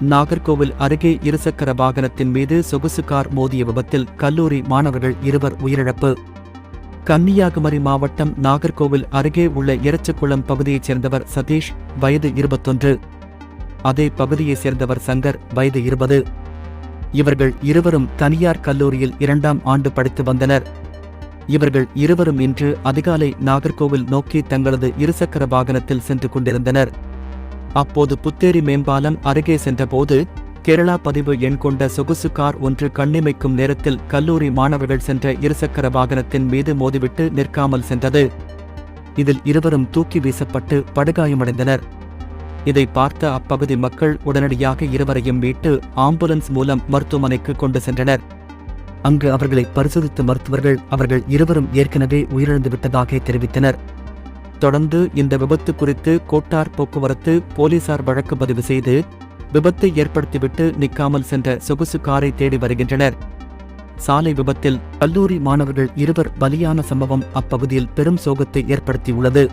நாகர்கோவில் அருகே இருசக்கர வாகனத்தின் மீது சொகுசு கார் மோதிய விபத்தில் கல்லூரி மாணவர்கள் 2 உயிரிழப்பு. கன்னியாகுமரி மாவட்டம் நாகர்கோவில் அருகே உள்ள எரச்சகுளம் பகுதியைச் சேர்ந்தவர் சதீஷ், வயது 21. அதே பகுதியைச் சேர்ந்தவர் சங்கர், வயது 20. இவர்கள் இருவரும் தனியார் கல்லூரியில் 2ஆம் ஆண்டு படித்து வந்தனர். இவர்கள் இருவரும் இன்று அதிகாலை நாகர்கோவில் நோக்கி தங்களது இருசக்கர வாகனத்தில் சென்று கொண்டிருந்தனர். அப்போது புத்தேரி மேம்பாலம் அருகே சென்றபோது கேரளா பதிவு எண் கொண்ட சொகுசு கார் ஒன்று கண்ணிமைக்கும் நேரத்தில் கல்லூரி மாணவர்கள் சென்ற இருசக்கர வாகனத்தின் மீது மோதிவிட்டு நிற்காமல் சென்றது. இதில் இருவரும் தூக்கி வீசப்பட்டு படுகாயமடைந்தனர். இதை பார்த்த அப்பகுதி மக்கள் உடனடியாக இருவரையும் மீட்டு ஆம்புலன்ஸ் மூலம் மருத்துவமனைக்கு கொண்டு சென்றனர். அங்கு அவர்களை பரிசோதித்த மருத்துவர்கள் அவர்கள் இருவரும் ஏற்கனவே உயிரிழந்து விட்டதாக தெரிவித்தனர். தொடர்ந்து இந்த விபத்து குறித்து கோட்டார் போக்குவரத்து போலீசார் வழக்கு பதிவு செய்து விபத்தை ஏற்படுத்திவிட்டு நிற்காமல் சென்ற சொகுசு காரை தேடி வருகின்றனர். சாலை விபத்தில் கல்லூரி மாணவர்கள் 2 பலியான சம்பவம் அப்பகுதியில் பெரும் சோகத்தை ஏற்படுத்தியுள்ளது.